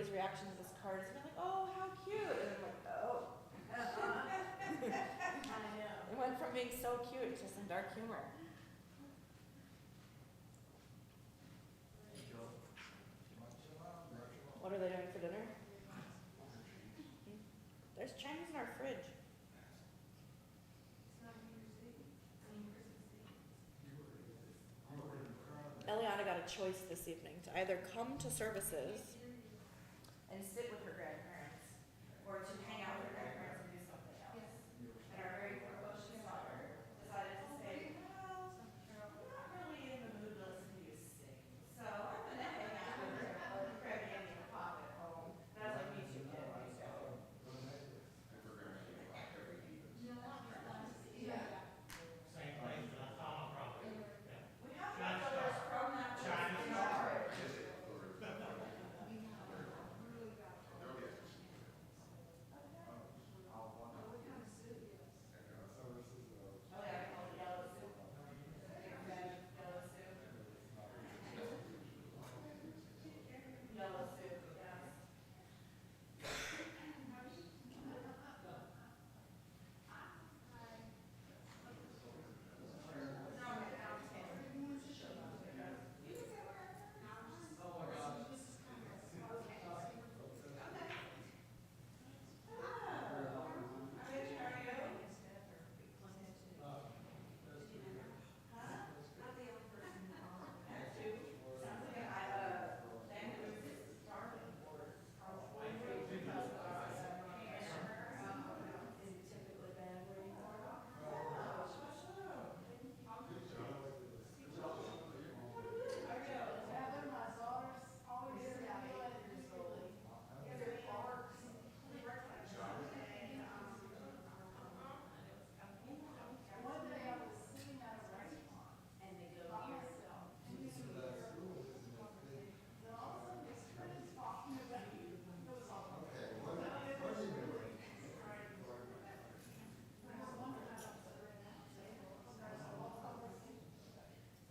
everybody's reaction to this card is like, oh, how cute. And I'm like, oh. I know. It went from being so cute to some dark humor. What are they doing for dinner? There's Chinese in our fridge. Eliana got a choice this evening to either come to services and sit with her grandparents or to hang out with her grandparents and do something else. And our very precocious daughter decided to say, well, I'm not really in the mood to listen to you sing. So I'm going to hang out with her and grab Andy and pop at home. And I was like, me too, kid. Me too. Yeah. Same place, but I saw them probably. We have leftovers from that yard. Oh yeah, I call it yellow soup. Yellow soup. Yellow soup, yes.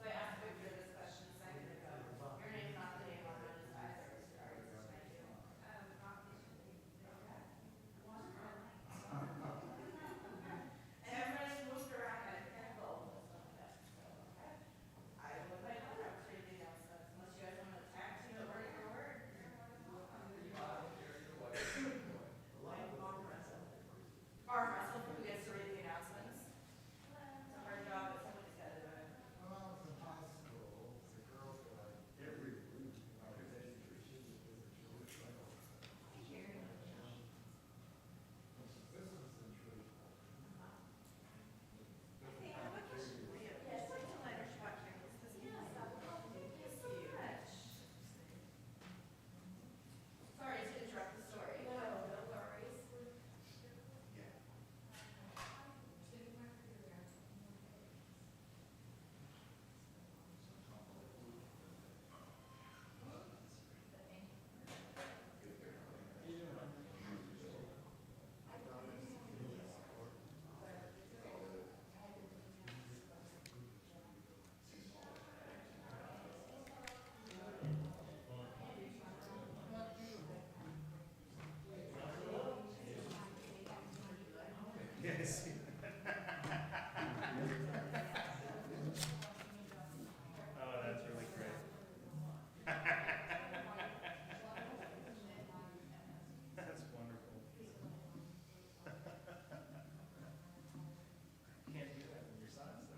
So I asked Victor this question a second ago. Your name's not the name on my list either, is yours? And everybody's moved around and can't go. So, okay. I would like to read the announcements unless you guys want to tag team it word for word. Arm wrestle, who gets to read the announcements? It's a hard job, but somebody's got to do it. Well, it's in high school, the girls are like every week, they this is in truth. Hey, how about you? Yes, I can let her shot here. This is thank you so much. Sorry to interrupt the story. No worries. Yes. Oh, that's really great. That's wonderful. Can't do that when your son's so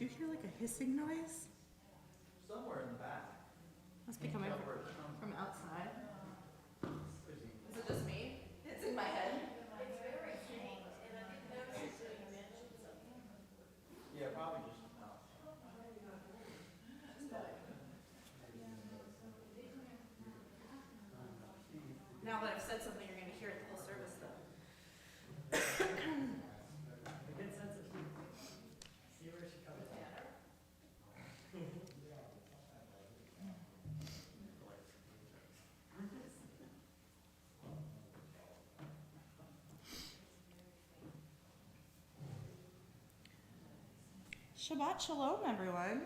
you hear like a hissing noise? Somewhere in the back. Must be coming from outside. Is it just me? It's in my head. Yeah, probably just, Now that I've said something, you're gonna hear it the whole service though. A good sense of humor. See where she comes from. Shabbat Shalom, everyone.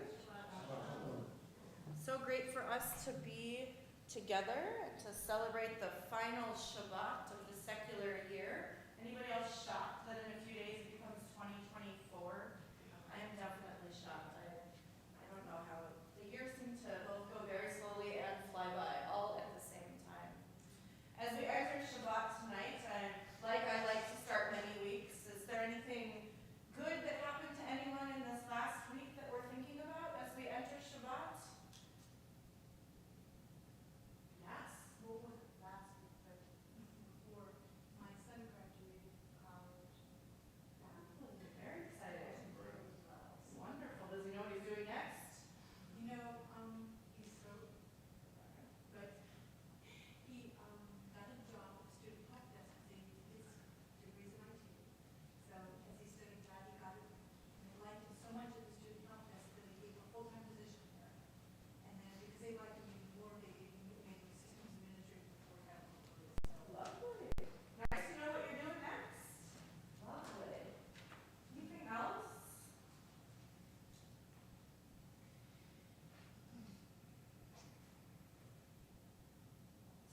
So great for us to be together and to celebrate the final Shabbat of the secular year. Anybody else shocked that in a few days it becomes 2024? I am definitely shocked. I don't know how the years seem to both go very slowly and fly by all at the same time. As we enter Shabbat tonight, I like to start many weeks. Is there anything good that happened to anyone in this last week that we're thinking about as we enter Shabbat? Yes. What was it last week, but before my son graduated college. Very exciting. Wonderful. Does he know what he's doing next? You know, he's so good. He got a job at student help desk because his degrees in IT. So as he studied that, he got it, and they liked him so much at the student help desk that they gave him a full-time position there. And then because they liked him even more, they gave him, made him systems administrator before that. So Lovely. Nice to know what you're doing next. Lovely. Anything else?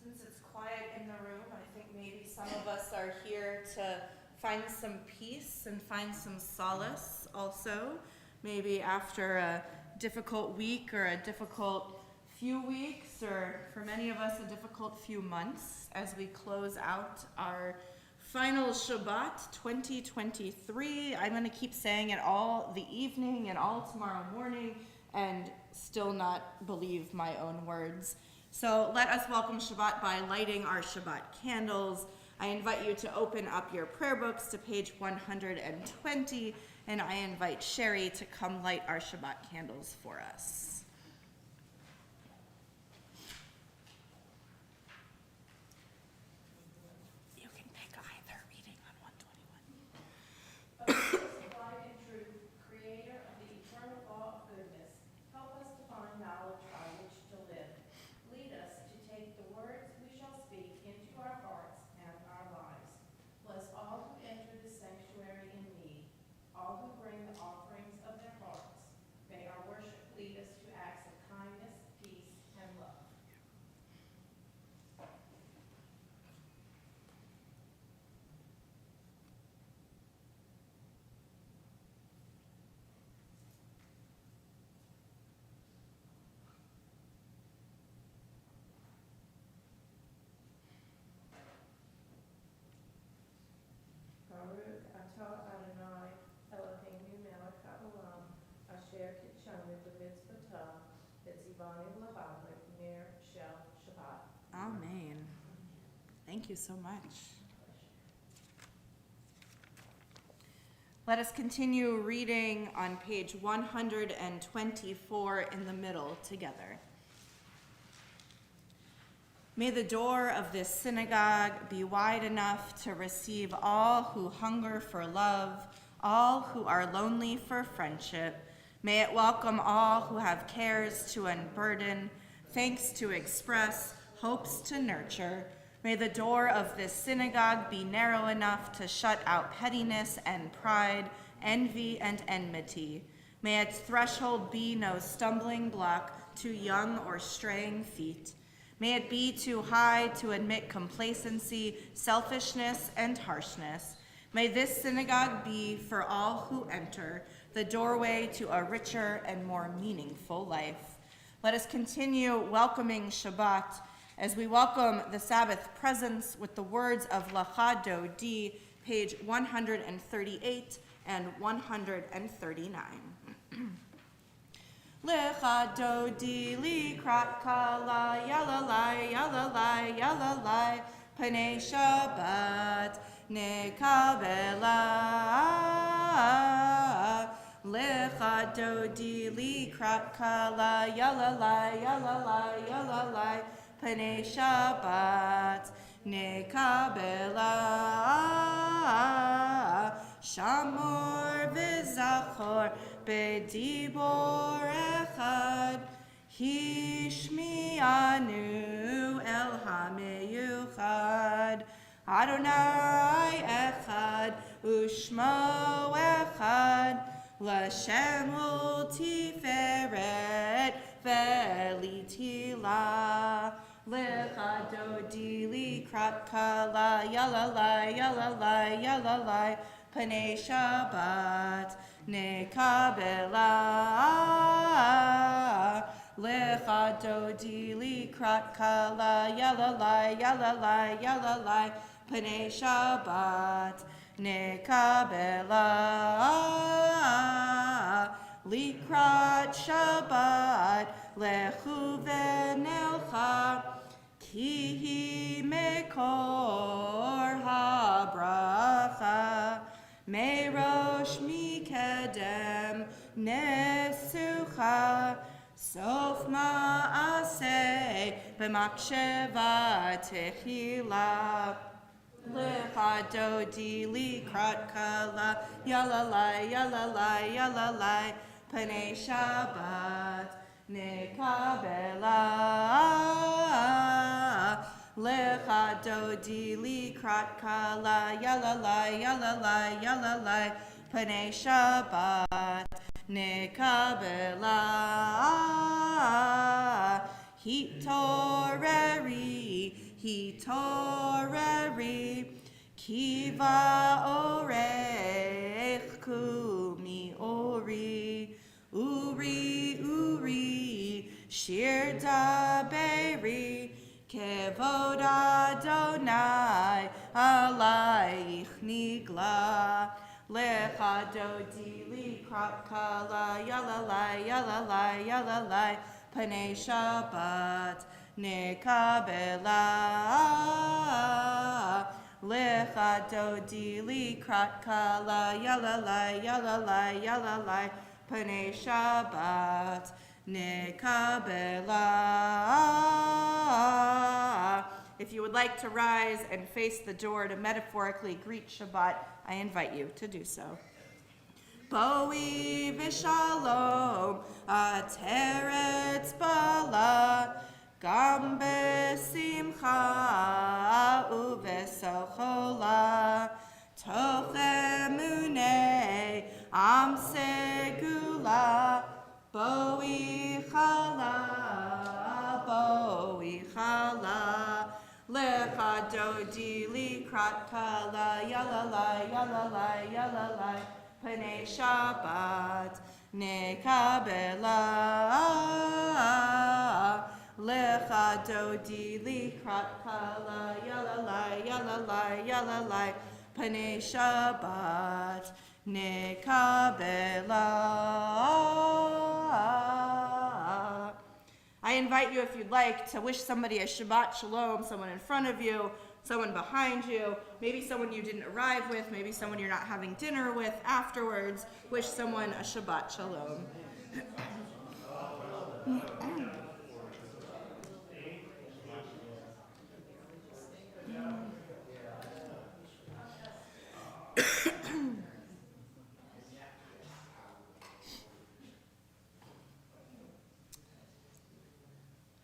Since it's quiet in the room, I think maybe some of us are here to find some peace and find some solace also. Maybe after a difficult week or a difficult few weeks, or for many of us, a difficult few months as we close out our final Shabbat 2023. I'm going to keep saying it all the evening and all tomorrow morning and still not believe my own words. So let us welcome Shabbat by lighting our Shabbat candles. I invite you to open up your prayer books to page 120, and I invite Sherry to come light our Shabbat candles for us. You can pick either reading on 121. Of course, light and truth, creator of the eternal law of goodness, help us to find knowledge by which to live. Lead us to take the words we shall speak into our hearts and our lives. Bless all who enter the sanctuary in need, all who bring the offerings of their hearts. May our worship lead us to acts of kindness, peace, and love. Baruch atah Adonai Eloheinu melech haolam asher kitshanu b'mitzvotah v'tzivanu l'chadlik ner shel Shabbat. Amen. Thank you so much. Let us continue reading on page 124 in the middle together. May the door of this synagogue be wide enough to receive all who hunger for love, all who are lonely for friendship. May it welcome all who have cares to unburden, thanks to express, hopes to nurture. May the door of this synagogue be narrow enough to shut out pettiness and pride, envy and enmity. May its threshold be no stumbling block to young or straying feet. May it be too high to admit complacency, selfishness, and harshness. May this synagogue be, for all who enter, the doorway to a richer and more meaningful life. Let us continue welcoming Shabbat as we welcome the Sabbath presence with the words of Lecha Dodi, page 138 and 139. Lecha dodi likrat kala yalalai yalalai yalalai Panei Shabbat nekabela Lecha dodi likrat kala yalalai yalalai yalalai Panei Shabbat nekabela Shamor v'zachor bedibor echad Hishmianu el hameyuchad Adonai echad ushmo echad L'Shem tiferet ve'litila Lecha dodi likrat kala yalalai yalalai yalalai Panei Shabbat nekabela Lecha dodi likrat kala yalalai yalalai yalalai Panei Shabbat nekabela Likrat Shabbat lechu v'nelcha Ki hi mekor habracha Merosh mikedem nesucha Sof ma'aseh b'maksheva techila Lecha dodi likrat kala Yalalai yalalai yalalai Panei Shabbat nekabela Lecha dodi likrat kala Yalalai yalalai yalalai Panei Shabbat nekabela Hitoreri Kiva orech kumi ori Uri Shir daberi Kevod Adonai Alaich nigla Lecha dodi likrat kala Yalalai yalalai yalalai Panei Shabbat nekabela Lecha dodi likrat kala Yalalai yalalai yalalai Panei Shabbat nekabela. If you would like to rise and face the door to metaphorically greet Shabbat, I invite you to do so. Boi v'shalom ateret bala gam besimcha uvesochola toch emunei am segula boi chala lecha dodi likrat kala yalalai yalalai yalalai Panei Shabbat nekabela Lecha dodi likrat kala Yalalai yalalai yalalai Panei Shabbat nekabela. I invite you, if you'd like, to wish somebody a Shabbat Shalom, someone in front of you, someone behind you, maybe someone you didn't arrive with, maybe someone you're not having dinner with afterwards. Wish someone a Shabbat Shalom.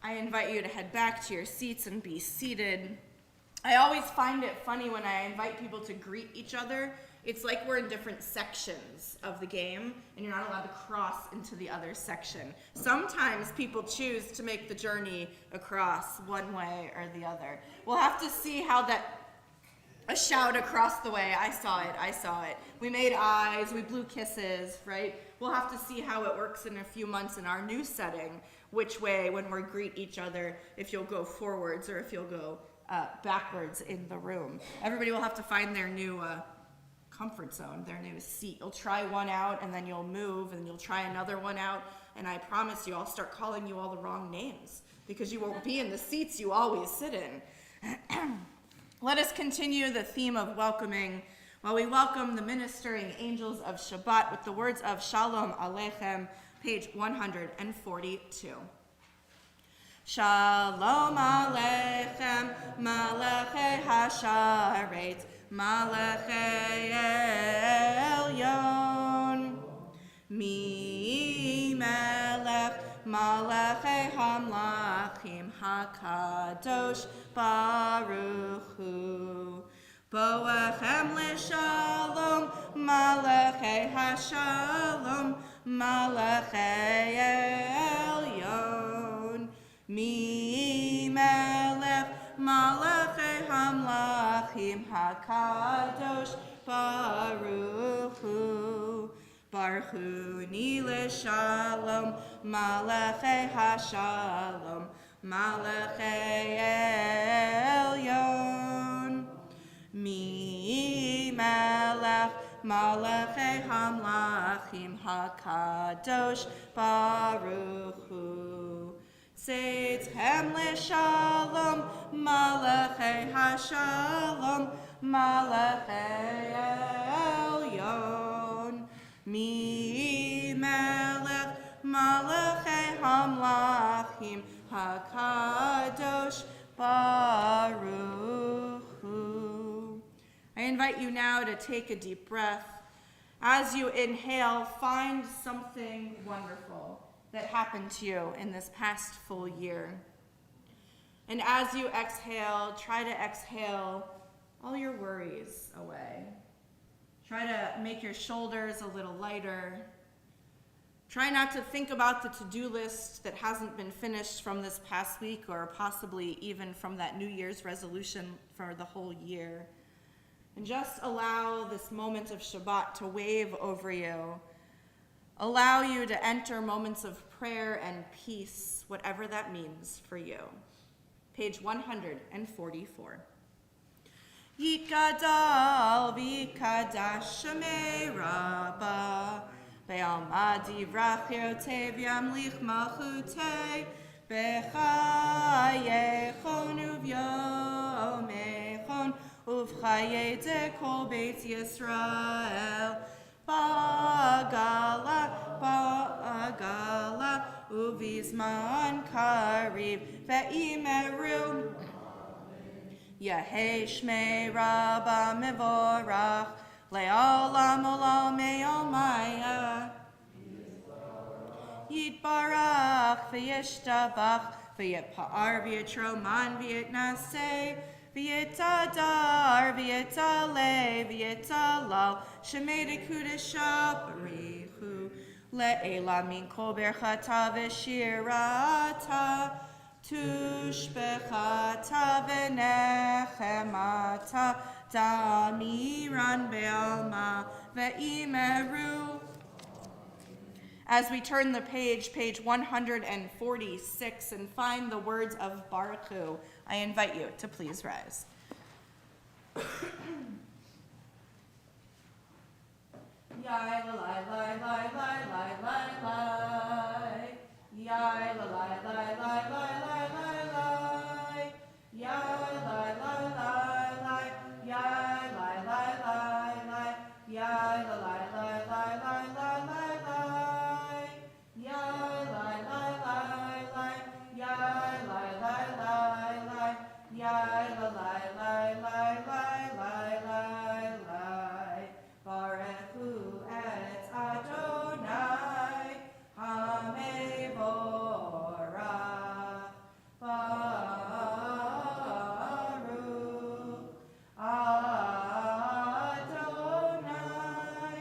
I invite you to head back to your seats and be seated. I always find it funny when I invite people to greet each other. It's like we're in different sections of the game, and you're not allowed to cross into the other section. Sometimes people choose to make the journey across one way or the other. We'll have to see how a shout across the way. I saw it. We made eyes, we blew kisses, right? We'll have to see how it works in a few months in our new setting, which way when we greet each other, if you'll go forwards or if you'll go backwards in the room. Everybody will have to find their new comfort zone, their new seat. You'll try one out and then you'll move and you'll try another one out. And I promise you, I'll start calling you all the wrong names because you won't be in the seats you always sit in. Let us continue the theme of welcoming while we welcome the ministering angels of Shabbat with the words of Shalom Aleichem, page 142. Shalom Aleichem, Malachei Hasharetz, Malachei Elyon, Mi Melech, Malachei Hamlachim, HaKadosh Baruch Hu. Boachem L'Shalom, Malachei Hashalom, Malachei Elyon, Mi Melech, Malachei Hamlachim, HaKadosh Baruch Hu. Baruch Hu Ni L'Shalom, Malachei Hashalom, Malachei Elyon, Mi Melech, Malachei Hamlachim, HaKadosh Baruch Hu. Seitchem L'Shalom, Malachei Hashalom, Malachei Elyon, Mi Melech, Malachei Hamlachim, HaKadosh Baruch Hu. I invite you now to take a deep breath. As you inhale, find something wonderful that happened to you in this past full year. And as you exhale, try to exhale all your worries away. Try to make your shoulders a little lighter. Try not to think about the to-do list that hasn't been finished from this past week or possibly even from that New Year's resolution for the whole year. And just allow this moment of Shabbat to wave over you. Allow you to enter moments of prayer and peace, whatever that means for you. Page 144. Yitgadal v'yikadash shemei Rabbah, be'alma divrach yotev yamlich malchutei, b'chayechon uv'yomechon, uv'chayei dekol beit Yisrael, ba'agala, ba'agala, uv'izman kariv, ve'imeru, Yehei Shmei Rabbah Mevorach, Le'olam Olam Me'omaya. Yitbarach v'yishtabach, v'yitpa'ar v'yitroman v'yitnaseh, v'yitadar v'yitaleh v'yitalal, Shemei dekudesha barichu, le'elam min kol berchata v'shirata, Tushbechata v'nechemata damiran be'alma ve'imeru. As we turn the page, page 146, and find the words of Baruch Hu, I invite you to please rise. Yai la lai lai lai lai lai lai lai. Yai la lai lai lai lai lai lai lai. Yai lai lai lai lai. Yai lai lai lai lai. Yai la lai lai lai lai lai lai lai. Yai lai lai lai lai. Yai lai lai lai lai. Yai la lai lai lai lai lai lai lai. Baruch Hu et Adonai Hamevorach. Baruch Adonai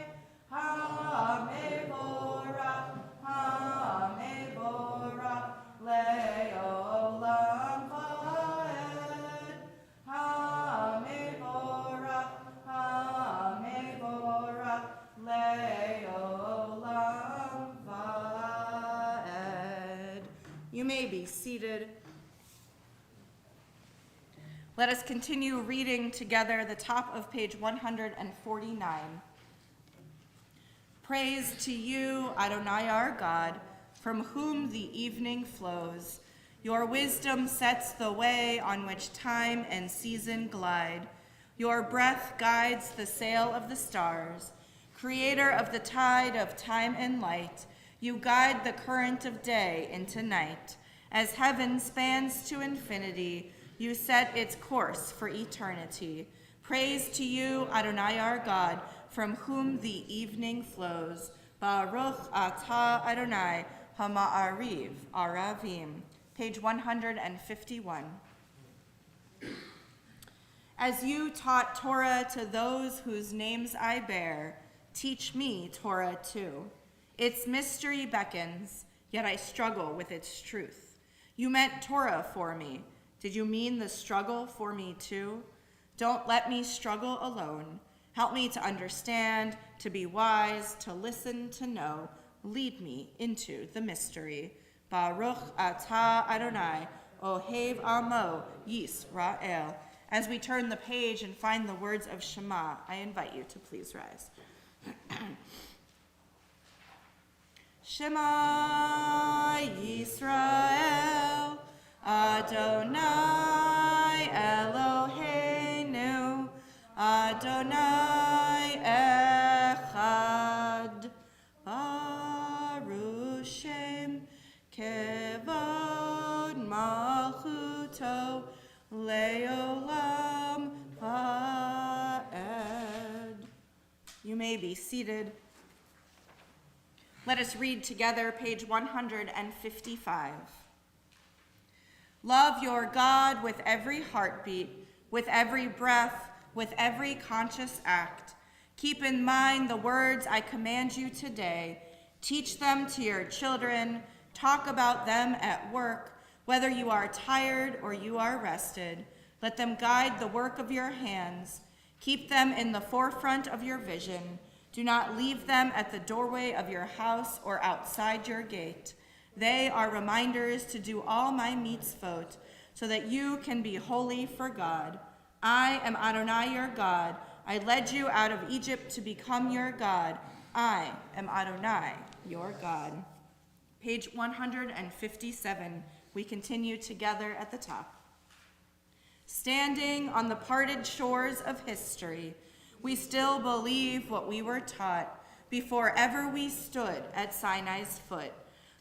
Hamevorach. Hamevorach le'olam va'ed. Hamevorach. Hamevorach le'olam va'ed. You may be seated. Let us continue reading together the top of page 149. Praise to you, Adonai our God, from whom the evening flows. Your wisdom sets the way on which time and season glide. Your breath guides the sail of the stars. Creator of the tide of time and light, you guide the current of day into night. As heaven spans to infinity, you set its course for eternity. Praise to you, Adonai our God, from whom the evening flows. Baruch atah Adonai hama'ariv aravim. Page 151. As you taught Torah to those whose names I bear, teach me Torah too. Its mystery beckons, yet I struggle with its truth. You meant Torah for me. Did you mean the struggle for me too? Don't let me struggle alone. Help me to understand, to be wise, to listen, to know. Lead me into the mystery. Baruch atah Adonai, ohev amo Yisrael. As we turn the page and find the words of Shema, I invite you to please rise. Shema Yisrael, Adonai Eloheinu, Adonai Echad, Baruch Shem Kevod Malchuto Leolam Va'ed. You may be seated. Let us read together page 155. Love your God with every heartbeat, with every breath, with every conscious act. Keep in mind the words I command you today. Teach them to your children. Talk about them at work, whether you are tired or you are rested. Let them guide the work of your hands. Keep them in the forefront of your vision. Do not leave them at the doorway of your house or outside your gate. They are reminders to do all my mitzvot, so that you can be holy for God. I am Adonai your God. I led you out of Egypt to become your God. I am Adonai your God. Page 157, we continue together at the top. Standing on the parted shores of history, we still believe what we were taught before ever we stood at Sinai's foot,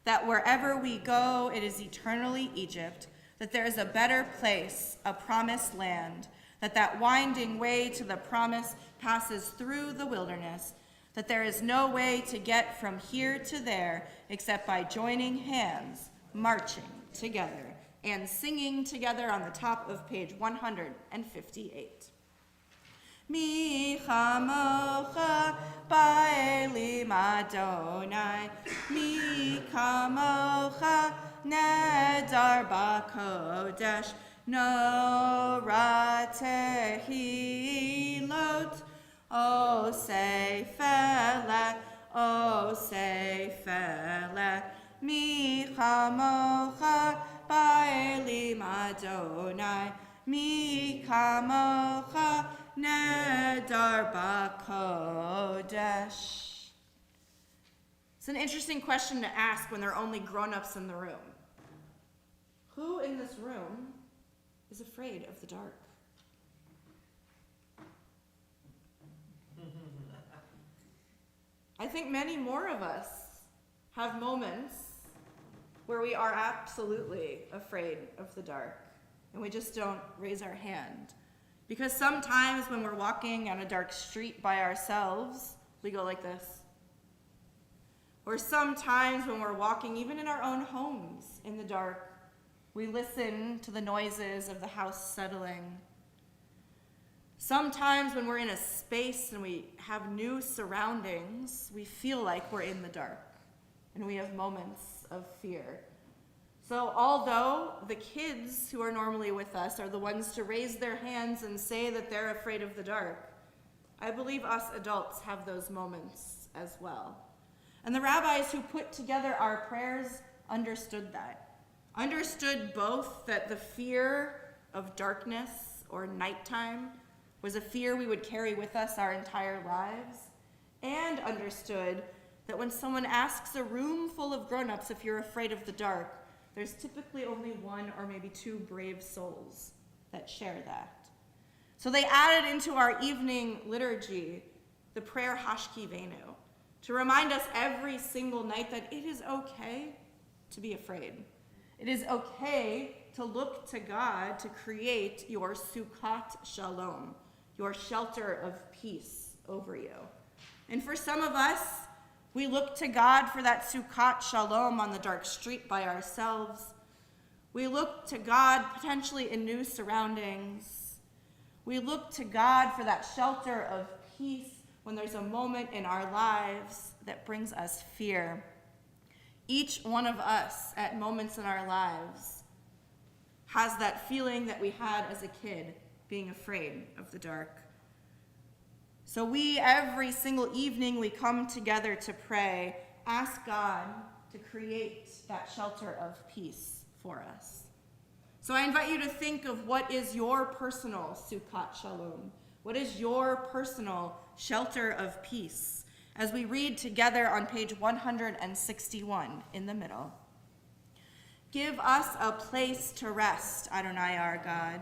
that wherever we go, it is eternally Egypt, that there is a better place, a promised land, that winding way to the promise passes through the wilderness, that there is no way to get from here to there except by joining hands, marching together, and singing together on the top of page 158. Mi chamocha ba'elim Adonai, mi chamocha nedar b'kodesh, no tehilot, o seifele, mi chamocha ba'elim Adonai, mi chamocha nedar b'kodesh. It's an interesting question to ask when there are only grown-ups in the room. Who in this room is afraid of the dark? I think many more of us have moments where we are absolutely afraid of the dark, and we just don't raise our hand. Because sometimes when we're walking on a dark street by ourselves, we go like this. Or sometimes when we're walking even in our own homes in the dark, we listen to the noises of the house settling. Sometimes when we're in a space and we have new surroundings, we feel like we're in the dark, and we have moments of fear. So although the kids who are normally with us are the ones to raise their hands and say that they're afraid of the dark, I believe us adults have those moments as well. And the rabbis who put together our prayers understood that. Understood both that the fear of darkness, or nighttime was a fear we would carry with us our entire lives, and understood that when someone asks a room full of grown-ups if you're afraid of the dark, there's typically only one or maybe two brave souls that share that. So they added into our evening liturgy the prayer Hashkivenu, to remind us every single night that it is okay to be afraid. It is okay to look to God to create your Sukkot Shalom, your shelter of peace over you. And for some of us, we look to God for that Sukkot Shalom on the dark street by ourselves. We look to God potentially in new surroundings. We look to God for that shelter of peace when there's a moment in our lives that brings us fear. Each one of us at moments in our lives has that feeling that we had as a kid, being afraid of the dark. So we, every single evening, we come together to pray, ask God to create that shelter of peace for us. So I invite you to think of what is your personal Sukkot Shalom. What is your personal shelter of peace? As we read together on page 161 in the middle. Give us a place to rest, Adonai our God.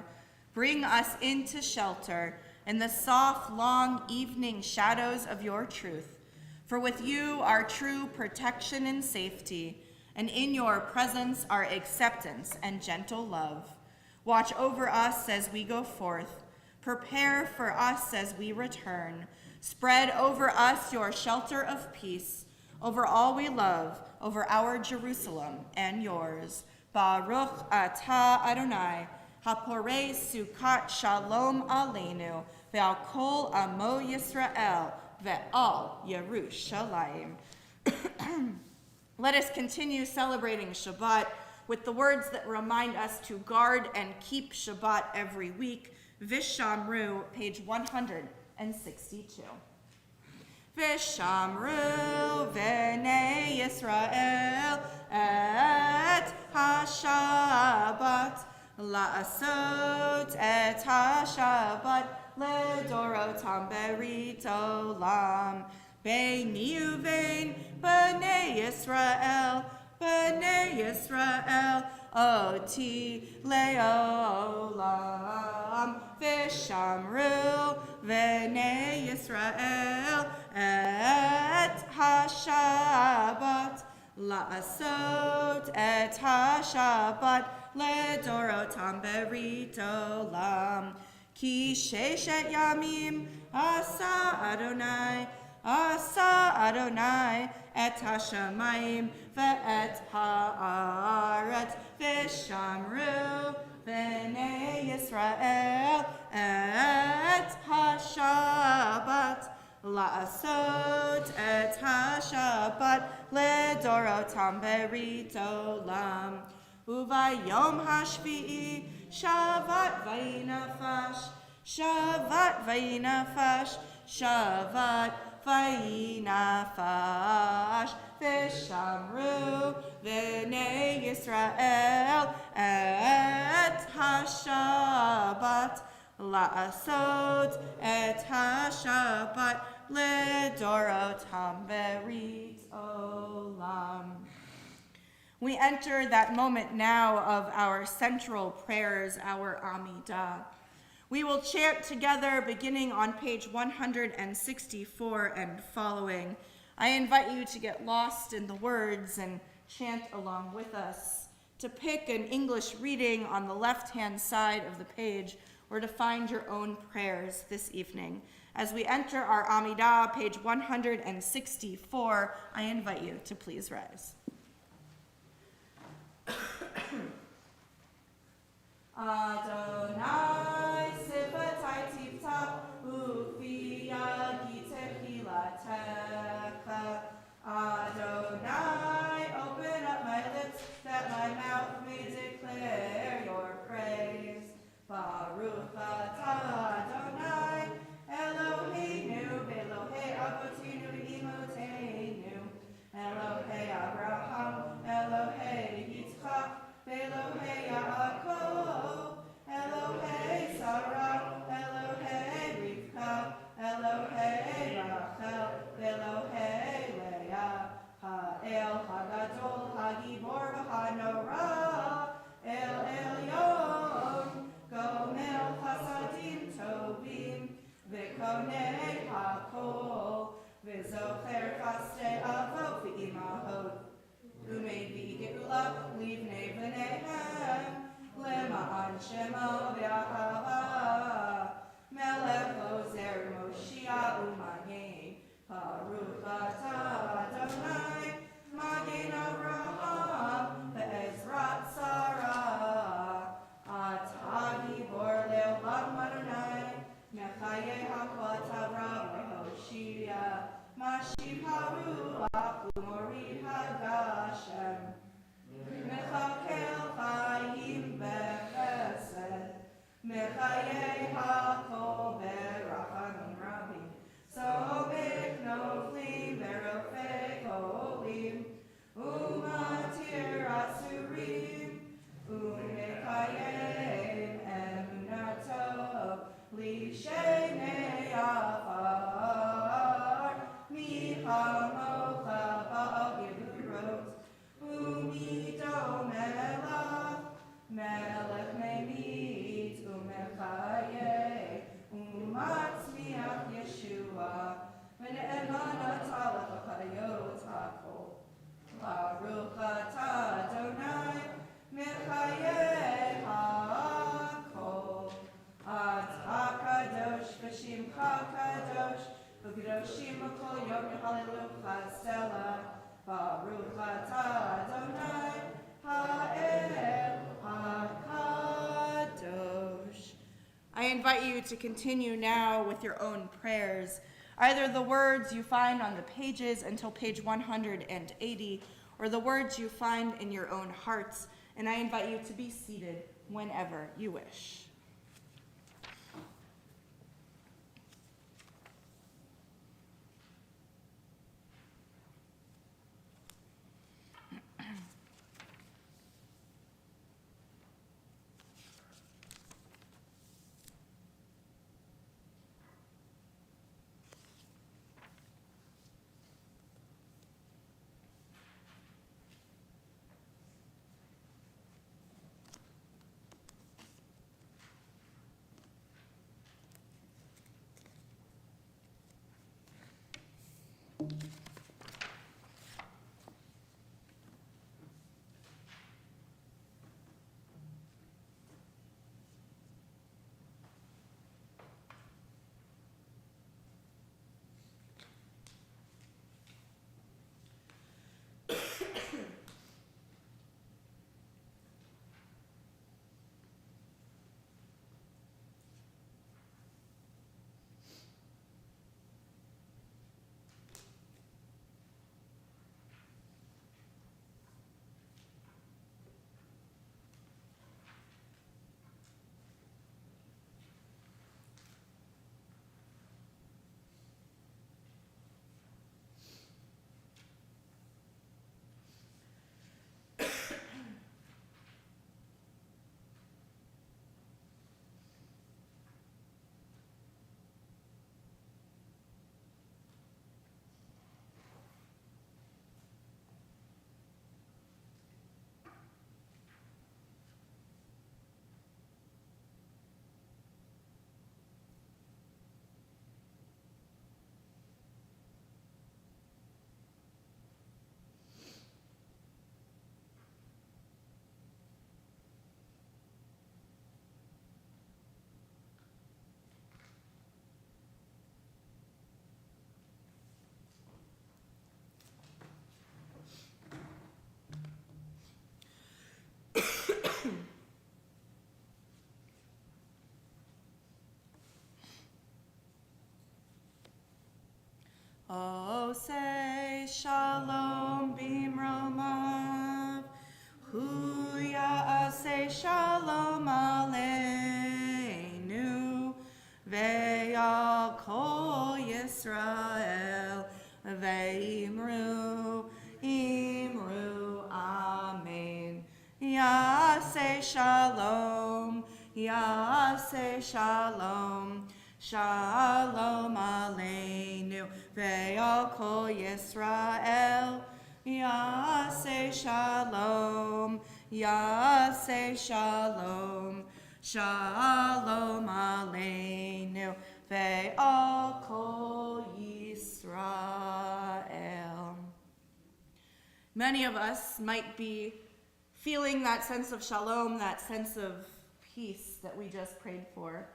Bring us into shelter in the soft, long evening shadows of your truth. For with you are true protection and safety, and in your presence are acceptance and gentle love. Watch over us as we go forth. Prepare for us as we return. Spread over us your shelter of peace, over all we love, over our Jerusalem and yours. Baruch atah Adonai, haporei Sukkot shalom aleinu, ve'al kol amo Yisrael, ve'al Yerushalayim. Let us continue celebrating Shabbat with the words that remind us to guard and keep Shabbat every week. Vishamru, page 162. Vishamru v'nei Yisrael et ha-Shabbat la'asot et ha-Shabbat ledorotam berit olam beini uvein b'nei Yisrael oti leolam vishamru v'nei Yisrael et ha-Shabbat la'asot et ha-Shabbat ledorotam berit olam ki sheshet yamim asa Adonai et ha-shamayim ve'et ha'aretz v'shamru v'nei Yisrael et ha-Shabbat la'asot et ha-Shabbat ledorotam berit olam uvayom hashvi'i Shabbat vayinafash Vishamru v'nei Yisrael et ha-Shabbat la'asot et ha-Shabbat ledorotam berit olam. We enter that moment now of our central prayers, our Amidah. We will chant together beginning on page 164 and following. I invite you to get lost in the words and chant along with us, to pick an English reading on the left-hand side of the page, or to find your own prayers this evening. As we enter our Amidah, page 164, I invite you to please rise. Adonai sifatai tiftach ufiya gitehilatecha. Adonai, open up my lips that my mouth may declare your praise. Baruch atah Adonai, Eloheinu v'Elohei avotinu v'imotenu, Elohei Abraham, Elohei Yitzchak, Elohei Yaakov, Elohei Sarah, Gadol Hagibor V'Hanora El Elyon Gomel Chasadim Tovim V'Konei HaKol V'Zocher Chastei Avot V'Imahot U'Mevi Geula Livnei V'Neihem Lema'an Shemo V'Ahava Melech Ozer Moshiach U'Magen Baruch Atah Adonai Magen Avraham Ve'ezrat Sarah Atah Gibor Le'olam Adonai Mechaye HaKol Tavra V'Hoshia Mashiv HaRuach U'Moriv HaGashem Mechakel Chayim B'Chesed Mechaye HaKol B'Rachamim Rabim Sobek Noflim Berofei Kolim Umatir Asurim Umekayem Emunato Lishenei Afar Michamocha Ba'al Gevurot Umido Melech Melech Memit Umechaye Umatzmiach Yeshua V'ne'emanat Alech HaChayot HaKol Baruch Atah Adonai Mechaye HaKol Atah Kadosh V'Shimcha Kadosh V'Kedoshim Kol Yom Hallelujah Stella Baruch Atah Adonai Ha'el HaKadosh. I invite you to continue now with your own prayers, either the words you find on the pages until page 180, or the words you find in your own hearts, and I invite you to be seated whenever you wish. Oh, say shalom bimromav, huya say shalom aleinu, ve'al kol Yisrael, ve'imru, imru, amen. Yaseh shalom, yaseh shalom, shalom aleinu, ve'al kol Yisrael, Yaseh shalom, Yaseh shalom, shalom aleinu ve'al kol Yisrael. Many of us might be feeling that sense of shalom, that sense of peace that we just prayed for.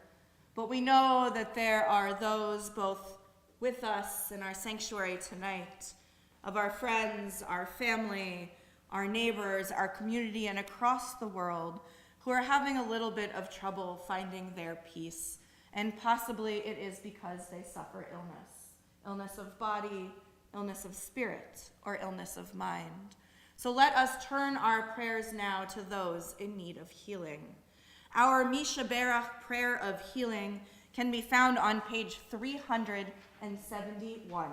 But we know that there are those both with us in our sanctuary tonight, of our friends, our family, our neighbors, our community, and across the world, who are having a little bit of trouble finding their peace. And possibly it is because they suffer illness of body, illness of spirit, or illness of mind. So let us turn our prayers now to those in need of healing. Our UJCBR prayer of healing can be found on page 371.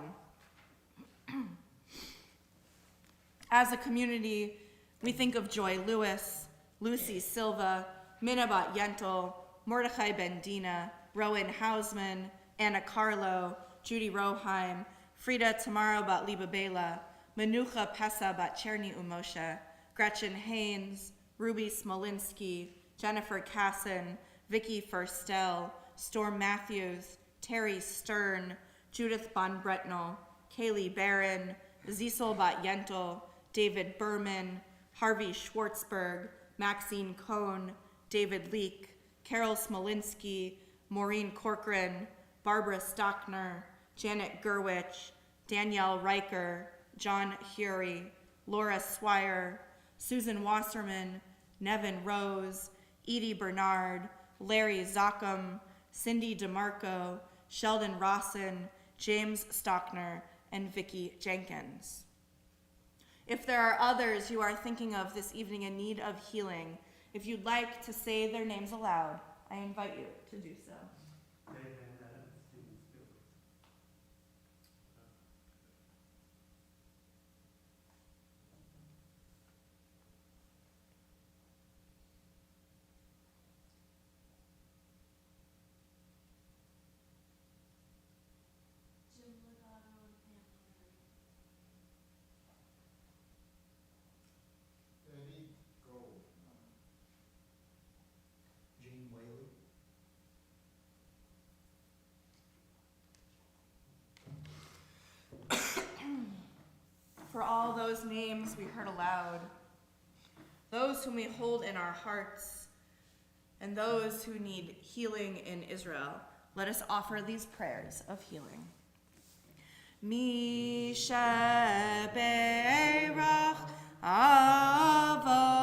As a community, we think of Joy Lewis, Lucy Silva, Minabat Yentl, Mordechai Bendina, Rowan Hausman, Anna Carlo, Judy Roheim, Frida Tamaro bat Liba Bela, Menucha Pesa bat Cherny Umoshe, Gretchen Haynes, Ruby Smolinski, Jennifer Casson, Vicky Furstel, Storm Matthews, Terry Stern, Judith Von Bretnell, Kaylee Barron, Zisel bat Yentl, David Berman, Harvey Schwartzberg, Maxine Cohn, David Leake, Carol Smolinski, Maureen Corcoran, Barbara Stockner, Janet Gerwich, Danielle Riker, John Hury, Laura Swire, Susan Wasserman, Nevin Rose, Edie Bernard, Larry Zackham, Cindy DeMarco, Sheldon Rawson, James Stockner, and Vicki Jenkins. If there are others you are thinking of this evening in need of healing, if you'd like to say their names aloud, I invite you to do so. Eddie Gold. Jean Whaley. For all those names we heard aloud, those whom we hold in our hearts, and those who need healing in Israel, let us offer these prayers of healing. UJCBR Avotenu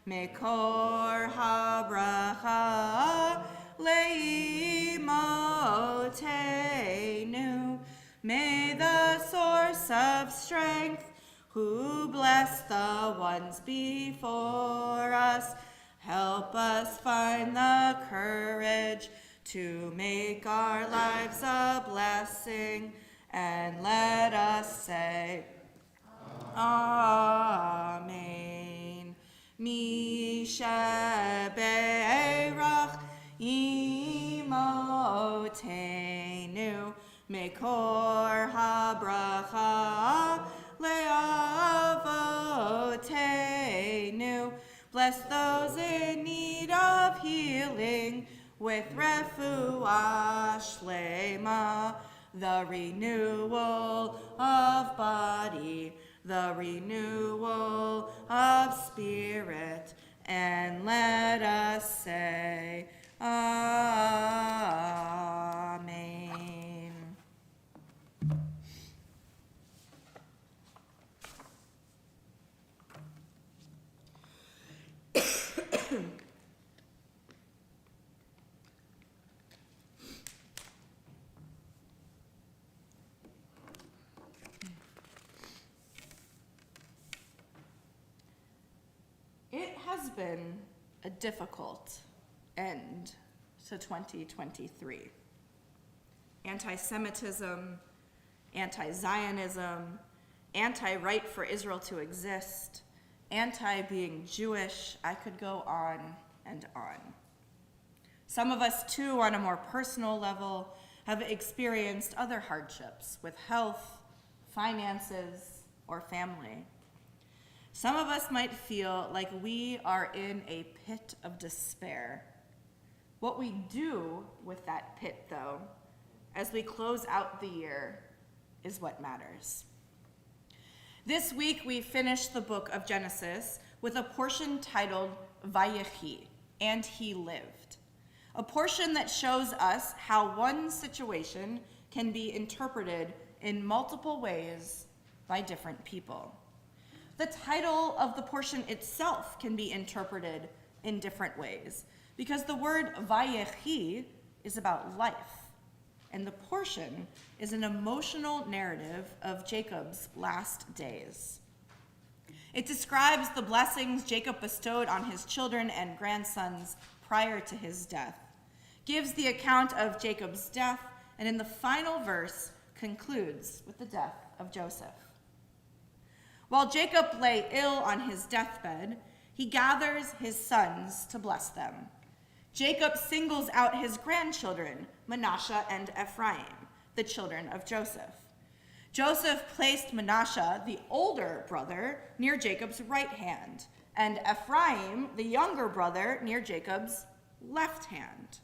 Mekor habracha leimotenu. May the source of strength, who bless the ones before us, help us find the courage to make our lives a blessing, and let us say, Amen. UJCBR imotenu mekor habracha leavotenu. Bless those in need of healing with refuah shlema, the renewal of body, the renewal of spirit, and let us say, Amen. It has been a difficult end to 2023. Anti-Semitism, anti-Zionism, anti-right for Israel to exist, anti-being Jewish, I could go on and on. Some of us too, on a more personal level, have experienced other hardships with health, finances, or family. Some of us might feel like we are in a pit of despair. What we do with that pit, though, as we close out the year, is what matters. This week, we finished the book of Genesis with a portion titled Vayechi, and he lived. A portion that shows us how one situation can be interpreted in multiple ways by different people. The title of the portion itself can be interpreted in different ways because the word Vayechi is about life, and the portion is an emotional narrative of Jacob's last days. It describes the blessings Jacob bestowed on his children and grandsons prior to his death, gives the account of Jacob's death, and in the final verse concludes with the death of Joseph. While Jacob lay ill on his deathbed, he gathers his sons to bless them. Jacob singles out his grandchildren, Manasseh and Ephraim, the children of Joseph. Joseph placed Manasseh, the older brother, near Jacob's right hand, and Ephraim, the younger brother, near Jacob's left hand.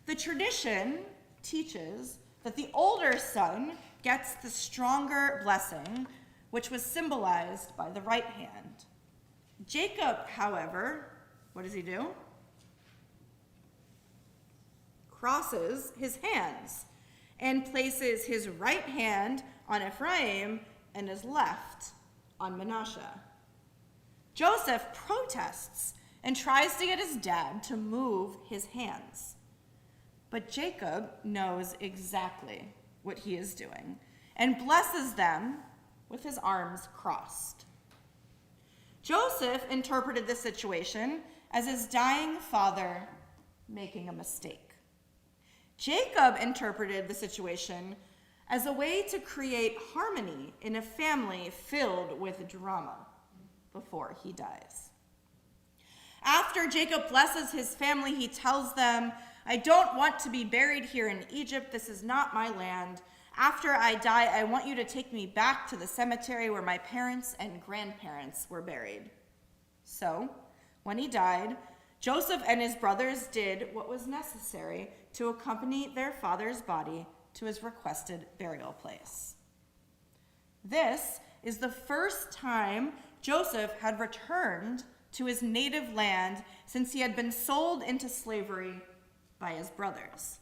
The tradition teaches that the older son gets the stronger blessing, which was symbolized by the right hand. Jacob, however, what does he do? Crosses his hands and places his right hand on Ephraim and his left on Manasseh. Joseph protests and tries to get his dad to move his hands. But Jacob knows exactly what he is doing and blesses them with his arms crossed. Joseph interpreted the situation as his dying father making a mistake. Jacob interpreted the situation as a way to create harmony in a family filled with drama before he dies. After Jacob blesses his family, he tells them, "I don't want to be buried here in Egypt. This is not my land. After I die, I want you to take me back to the cemetery where my parents and grandparents were buried." So, when he died, Joseph and his brothers did what was necessary to accompany their father's body to his requested burial place. This is the first time Joseph had returned to his native land since he had been sold into slavery by his brothers.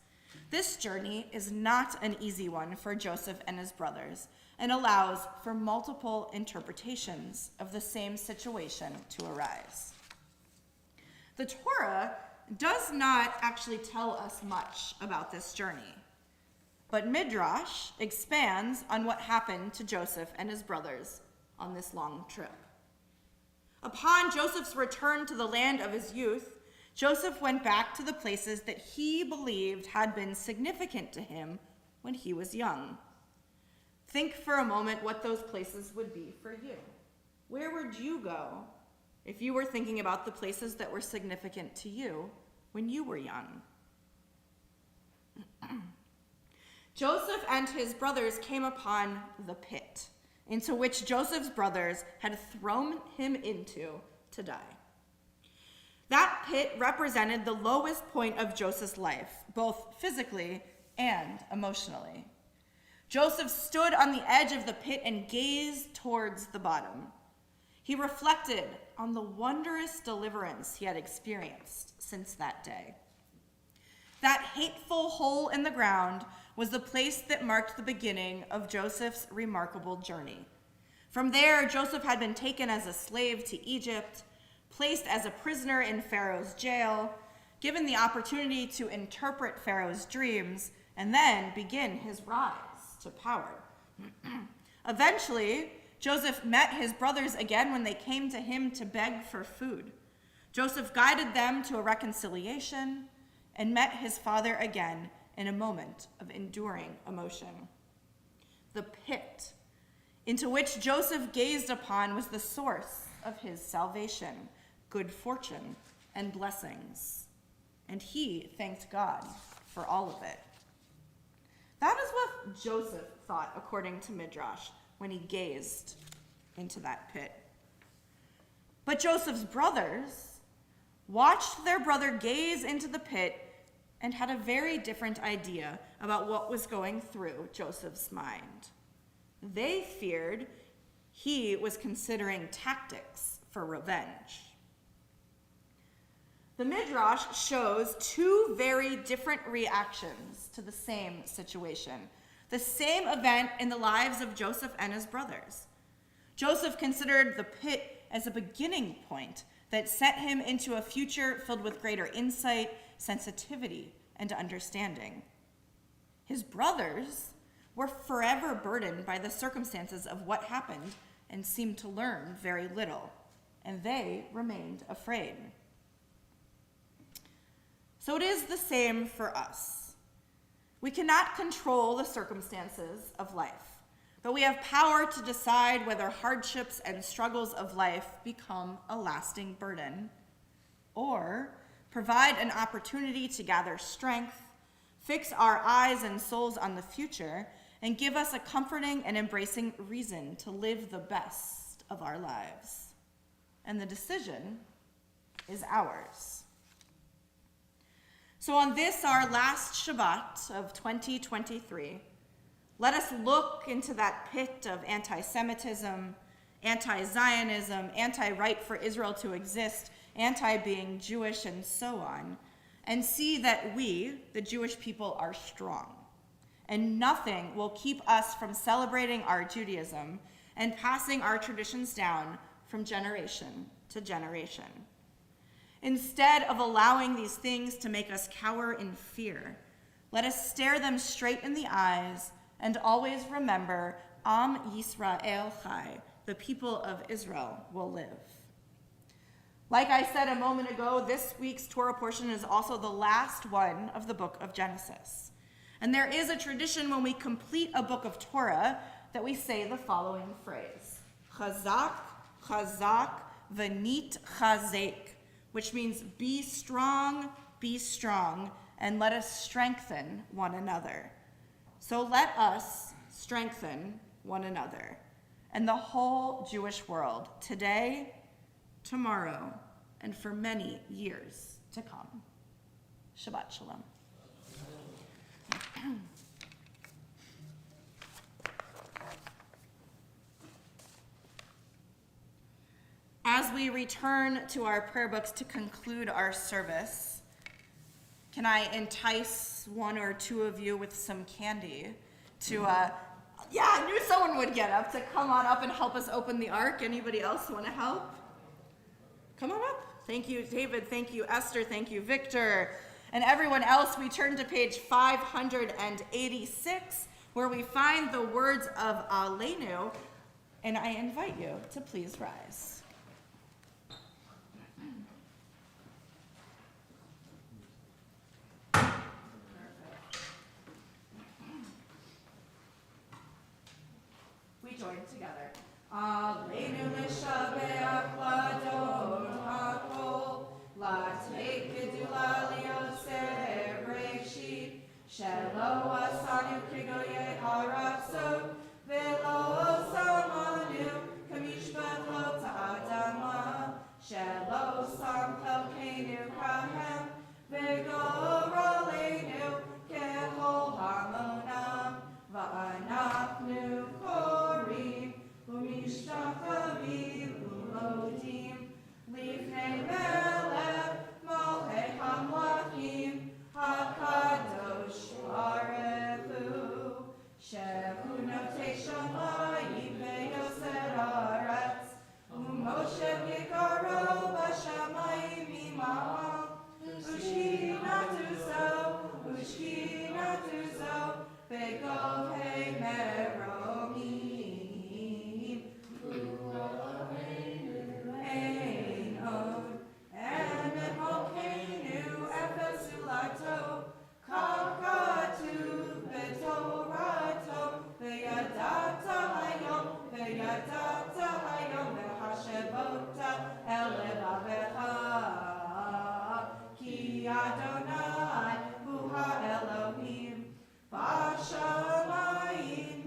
This journey is not an easy one for Joseph and his brothers and allows for multiple interpretations of the same situation to arise. The Torah does not actually tell us much about this journey, but Midrash expands on what happened to Joseph and his brothers on this long trip. Upon Joseph's return to the land of his youth, Joseph went back to the places that he believed had been significant to him when he was young. Think for a moment what those places would be for you. Where would you go if you were thinking about the places that were significant to you when you were young? Joseph and his brothers came upon the pit into which Joseph's brothers had thrown him into to die. That pit represented the lowest point of Joseph's life, both physically and emotionally. Joseph stood on the edge of the pit and gazed towards the bottom. He reflected on the wondrous deliverance he had experienced since that day. That hateful hole in the ground was the place that marked the beginning of Joseph's remarkable journey. From there, Joseph had been taken as a slave to Egypt, placed as a prisoner in Pharaoh's jail, given the opportunity to interpret Pharaoh's dreams, and then begin his rise to power. Eventually, Joseph met his brothers again when they came to him to beg for food. Joseph guided them to a reconciliation and met his father again in a moment of enduring emotion. The pit into which Joseph gazed upon was the source of his salvation, good fortune, and blessings. And he thanked God for all of it. That is what Joseph thought, according to Midrash, when he gazed into that pit. But Joseph's brothers watched their brother gaze into the pit and had a very different idea about what was going through Joseph's mind. They feared he was considering tactics for revenge. The Midrash shows two very different reactions to the same situation, the same event in the lives of Joseph and his brothers. Joseph considered the pit as a beginning point that set him into a future filled with greater insight, sensitivity, and understanding. His brothers were forever burdened by the circumstances of what happened and seemed to learn very little, and they remained afraid. So it is the same for us. We cannot control the circumstances of life, but we have power to decide whether hardships and struggles of life become a lasting burden, or provide an opportunity to gather strength, fix our eyes and souls on the future, and give us a comforting and embracing reason to live the best of our lives. And the decision is ours. So on this, our last Shabbat of 2023, let us look into that pit of anti-Semitism, anti-Zionism, anti-right for Israel to exist, anti-being Jewish, and so on, and see that we, the Jewish people, are strong. And nothing will keep us from celebrating our Judaism and passing our traditions down from generation to generation. Instead of allowing these things to make us cower in fear, let us stare them straight in the eyes and always remember, Am Yisrael Chai, the people of Israel will live. Like I said a moment ago, this week's Torah portion is also the last one of the book of Genesis. And there is a tradition when we complete a book of Torah that we say the following phrase, Chazak, Chazak, V'nit Chazek, which means be strong, and let us strengthen one another. So let us strengthen one another and the whole Jewish world today, tomorrow, and for many years to come. Shabbat Shalom. As we return to our prayer books to conclude our service, can I entice one or two of you with some candy to, I knew someone would get up, to come on up and help us open the ark. Anybody else want to help? Come on up. Thank you, David. Thank you, Esther. Thank you, Victor. And everyone else, we turn to page 586, where we find the words of Aleinu, and I invite you to please rise. We join together. Aleinu l'shabeach l'adon hakol, l'atei gedula lioseh breshit, shelo asanu kigoyei haratzot, velo samanu kamishpat lo ta'adama, shelo sam chelkeinu kahem, v'gor aleinu kehol hamonam, va'anachnu korim, u'mishtachavim u'modim, lifnei melech malchei hamlachim, hakadosh barechu, shehu notei shamayim ve'yoser haaretz, u'moshe yikaro b'shamayim imam, u'shkinatu zo, ve'govhei meromim, Ein od, emet malkeinu efes ulato, kakatu b'torato, ve'yadata hayom ve'hashevota el levavecha, ki Adonai hu ha'Elohim, b'shamayim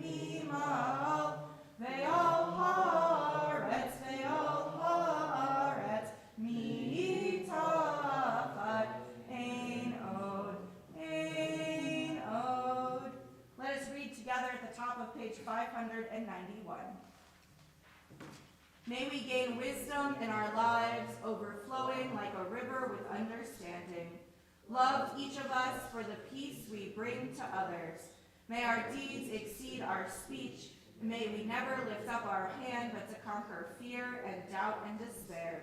591. May we gain wisdom in our lives, overflowing like a river with understanding. Love each of us for the peace we bring to others. May our deeds exceed our speech. May we never lift up our hand but to conquer fear and doubt and despair.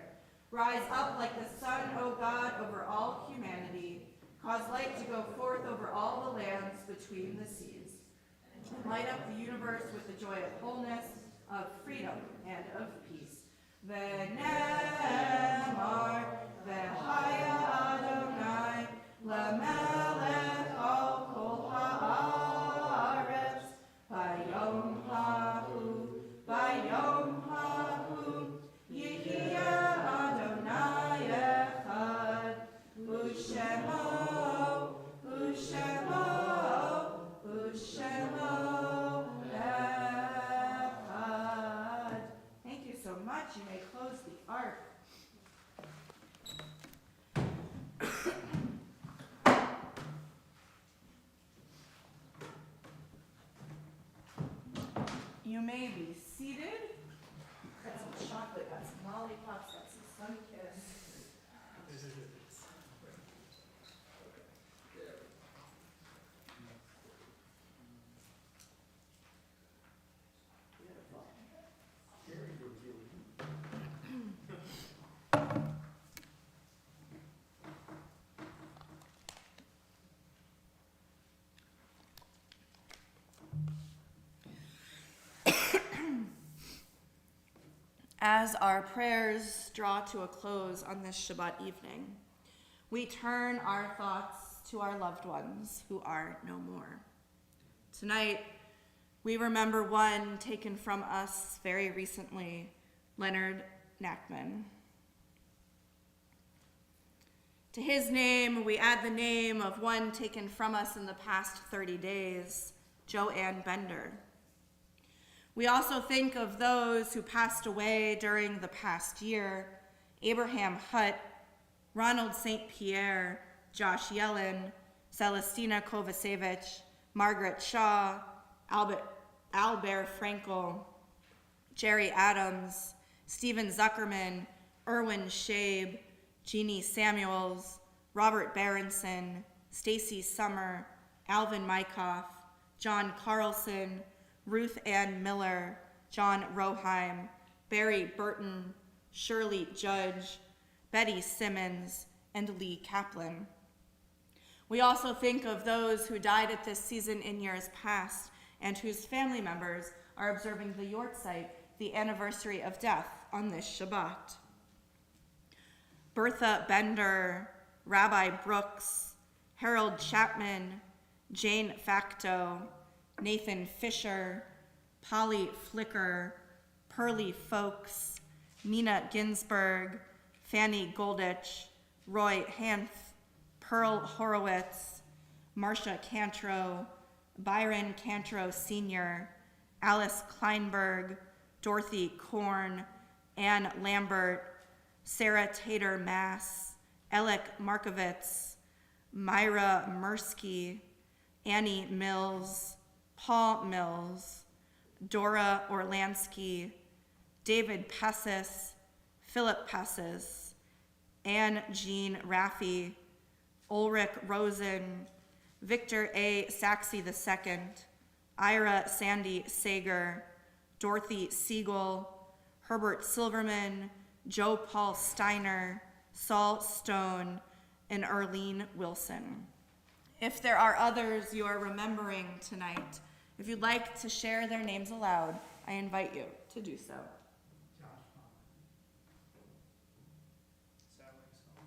Rise up like the sun, O God, over all humanity. Cause light to go forth over all the lands between the seas. Light up the universe with the joy of wholeness, of freedom, and of peace. V'nemar v'haya Adonai l'melech al kol haaretz bayom hahu yihya Adonai echad u'shemo echad. Thank you so much. You may close the ark. You may be seated. Got some chocolate, got some lollipops, got some sun-kissed. Beautiful. As our prayers draw to a close on this Shabbat evening, we turn our thoughts to our loved ones who are no more. Tonight, we remember one taken from us very recently, Leonard Nachman. To his name, we add the name of one taken from us in the past 30 days, Joanne Bender. We also think of those who passed away during the past year: Abraham Hutt, Ronald St. Pierre, Josh Yellen, Celestina Kovacevic, Margaret Shaw, Albert Frankel, Jerry Adams, Stephen Zuckerman, Erwin Shabe, Jeannie Samuels, Robert Berenson, Stacy Summer, Alvin Mykoff, John Carlson, Ruth Ann Miller, John Roheim, Barry Burton, Shirley Judge, Betty Simmons, and Lee Kaplan. We also think of those who died at this season in years past and whose family members are observing the Yortzeit, the anniversary of death, on this Shabbat. Bertha Bender, Rabbi Brooks, Harold Chapman, Jane Facto, Nathan Fisher, Polly Flicker, Pearlie Folks, Nina Ginsberg, Fanny Goldich, Roy Hanth, Pearl Horowitz, Marcia Cantro, Byron Cantro Sr., Alice Kleinberg, Dorothy Korn, Ann Lambert, Sarah Tater Mass, Alec Markovitz, Myra Mursky, Annie Mills, Paul Mills, Dora Orlansky, David Passis, Philip Passis, Anne Jean Raffi, Ulrich Rosen, Victor A. Saxey II, Ira Sandy Sager, Dorothy Siegel, Herbert Silverman, Joe Paul Steiner, Saul Stone, and Erlene Wilson. If there are others you are remembering tonight, if you'd like to share their names aloud, I invite you to do so. Josh Palmer. Sally Stone.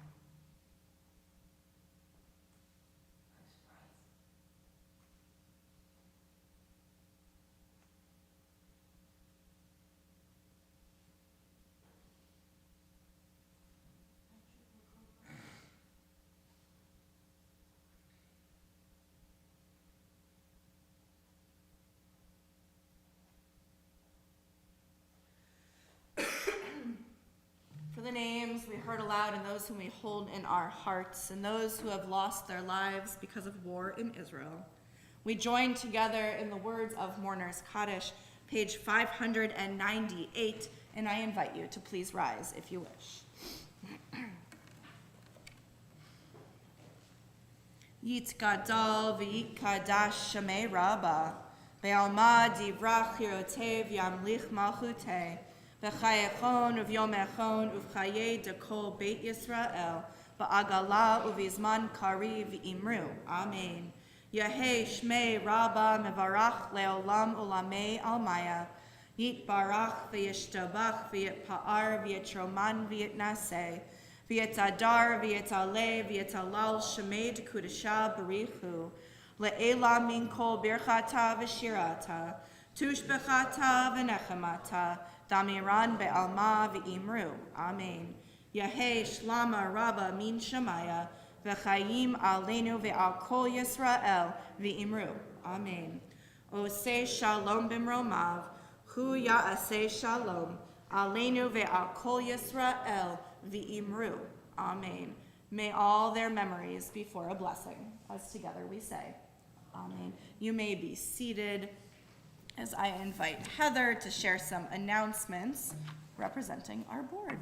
For the names we heard aloud and those whom we hold in our hearts and those who have lost their lives because of war in Israel, We join together in the words of Mourner's Kaddish, page 598, and I invite you to please rise if you wish. Yitgadal v'yitkadash Shemei Rabbah, Be'alma divrach hirotev yamlich malchuteh, V'chayechon uv'yomechon uv'chaye dekol Beit Yisrael, V'agala uv'izman kari v'imru. Amen. Yehei Shmei Rabbah mevarach le'olam ulamei almaya, Yitbarach v'yishtabach v'yitpa'ar v'yitroman v'yitnaseh, V'yitadar v'yitaleh v'yitalal Shemei dekudesha barichu, Le'ela min kol birchata v'shirata, Tushbechata v'nechemata, Damiran be'alma v'imru. Amen. Yehei Shlama Rabbah min Shemaya, V'chayim aleinu ve'al kol Yisrael v'imru. Amen. Oseh shalom b'mromav, hu ya'aseh shalom, aleinu ve'al kol Yisrael v'imru. Amen. May all their memories be for a blessing, as together we say, Amen. You may be seated as I invite Heather to share some announcements representing our board.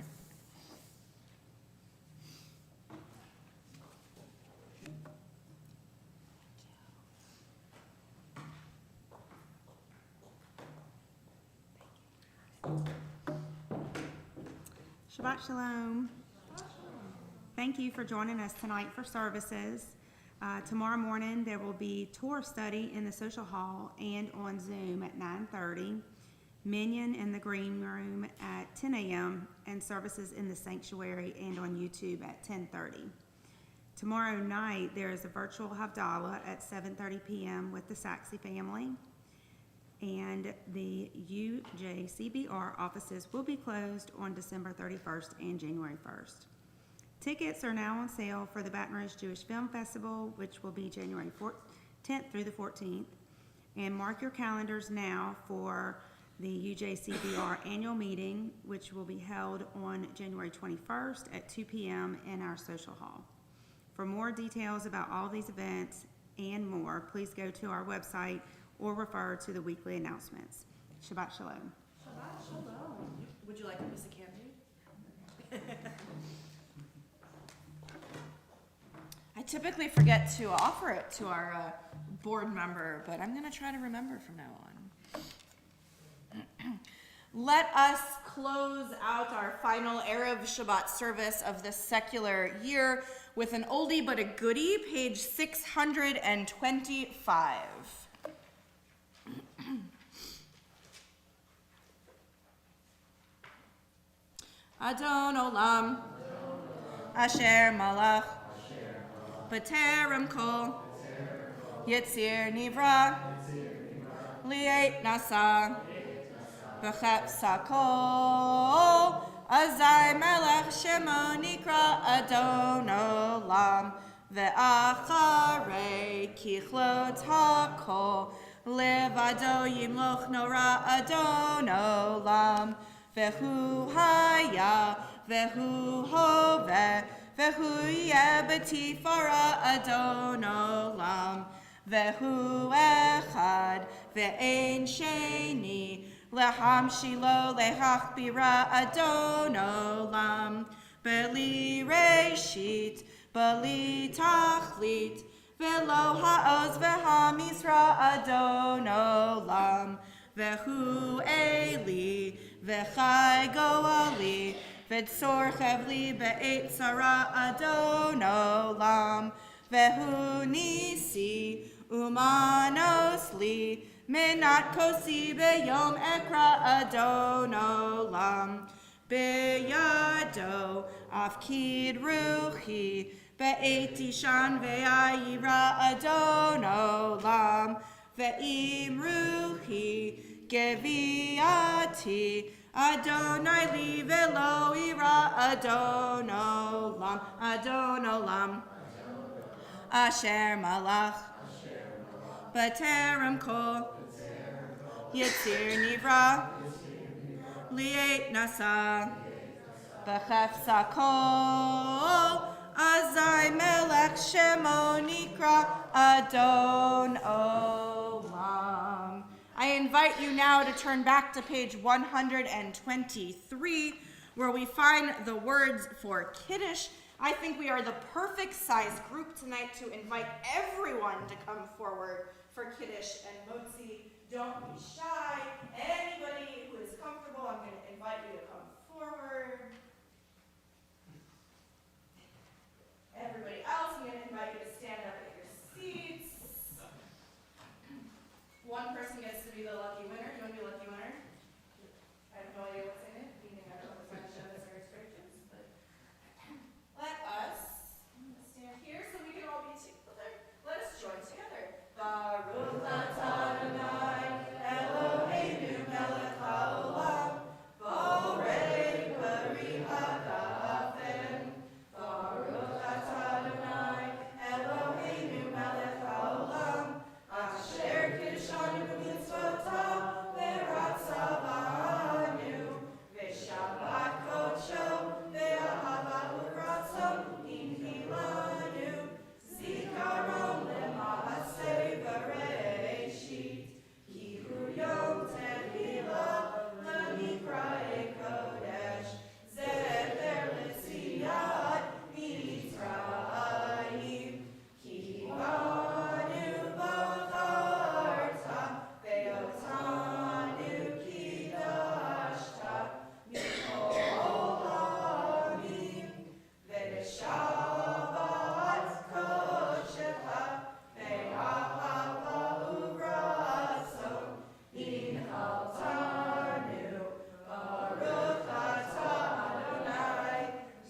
Shabbat Shalom. Thank you for joining us tonight for services. Tomorrow morning there will be tour study in the social hall and on Zoom at 9:30, Minion in the green room at 10 a.m., and services in the sanctuary and on YouTube at 10:30. Tomorrow night there is a virtual Havdalah at 7:30 p.m. with the Saxey family. And the UJCBR offices will be closed on December 31st and January 1st. Tickets are now on sale for the Baton Rouge Jewish Film Festival, which will be January 10th through the 14th. And mark your calendars now for the UJCBR annual meeting, which will be held on January 21st at 2 p.m. in our social hall. For more details about all these events and more, please go to our website or refer to the weekly announcements. Shabbat Shalom. Shabbat Shalom. Would you like a piece of candy? I typically forget to offer it to our board member, but I'm going to try to remember from now on. Let us close out our final Erev Shabbat service of the secular year with an oldie but a goodie, page 625. Adon Olam, Asher Malach, B'terem Kol, Yitzir Nivra, Li'et Nasa, B'chep Sakol, Azai Melech Shemo Nikra Adon Olam, Ve'acharei Kichlot HaKol, Levado Yimloch Nora Adon Olam, Vehu haya, vehu hove, vehu yebetifara Adon Olam, vehu echad, ve'ein sheni, leham shilo lehachbira Adon Olam, beli reshit, beli tachlit, ve'lo ha'oz ve'hamisra Adon Olam, vehu eli, V'chai goali, v'tzor chevli be'et tzara Adon Olam, v'hu nisi, umanos li, menat kosi be'yom ekra Adon Olam, be'yado afkid ruchi, be'et ishan ve'ayira Adon Olam, ve'im ruchi, Geviati, Adonai li velo ira Adon Olam, Adon Olam, Asher Malach, B'terem Kol, Yitzir Nivra, Li'et Nasa, B'chef Sakol, Azai Melech Shemo Nikra Adon Olam. I invite you now to turn back to page 123, where we find the words for Kiddush. I think we are the perfect size group tonight to invite everyone to come forward for Kiddush and Motzi. Don't be shy. Anybody who is comfortable, I'm going to invite you to come forward. Everybody else, I'm going to invite you to stand up at your seats. One person gets to be the lucky winner. You want to be a lucky winner? I have no idea what's in it, meaning I don't know if it's going to show us our restrictions, but let us stand here so we can all be together. Let us join together. Baruch atah Adonai Eloheinu melech haolam, borei peri hagafen. Baruch atah Adonai Eloheinu melech haolam, asher kiddushanu b'mitzvotav v'ratzavanu, v'shabbat kodsho v'ahava uvratzon inhilanu, zikaron lema'aseh b'reishit, ki hu yom tehillah l'mikra'ei kodesh, zecher l'tziyat Mitzrayim, ki banu b'charta ve'otanu kidashta mikol ha'amim, ve'shabbat kodshecha ve'ahava uvratzon inhaltanu, baruch atah Adonai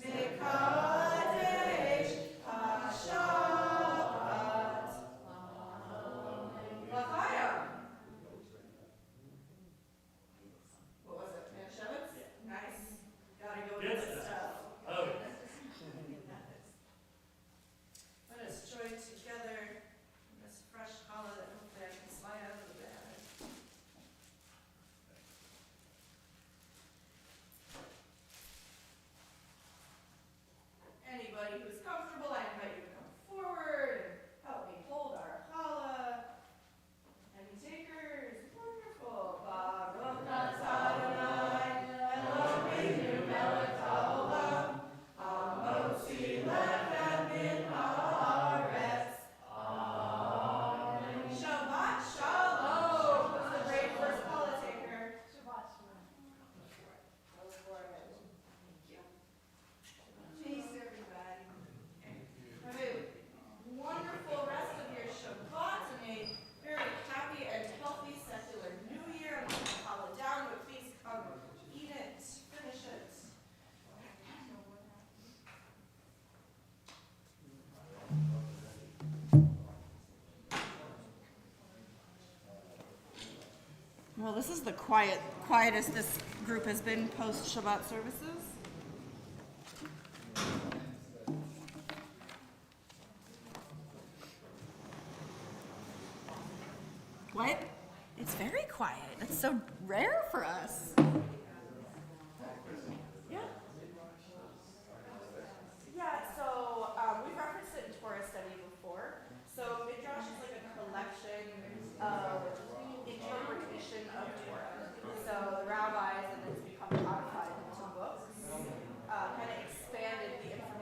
mekadesh haShabbat. L'chaim. What was it? Shabbat? Nice. Gotta go Good with the stuff. stuff. Oh, Let us join together in this fresh challah that hopefully I can slide out of the bag. Anybody who's comfortable, I invite you to come forward and help me hold our challah. Any takers? Wonderful. Baruch atah Adonai Eloheinu melech haolam, hamotzi lechem min haaretz. Amen. Shabbat shalom. Who's the brave first challah taker? Shabbat shalom. Go for it. Thank you. Peace, everybody. Have a wonderful rest of your Shabbat and a very happy and healthy secular New Year. I'm going to call it down, but please come eat it, finish it. Well, this is the quietest this group has been post Shabbat services. What? It's very quiet. It's so rare for us. Yeah. Yeah, so we've referenced it in Torah study before. So Midrash is like a collection of interpretation of Torah. So the rabbis, and it's become codified into books, kind of expanded the information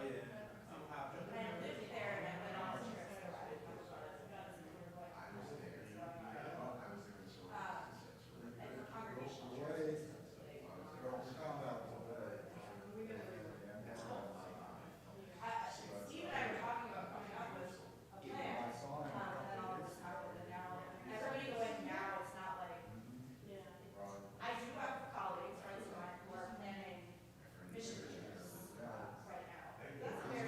I lived there and I went on the trips there. I was and for congregational trips. Steve and I were talking about coming up with a plan, and then all of this happened, and now, everybody going now, it's not like, I do have colleagues, friends of mine, who are planning mission trips, right now.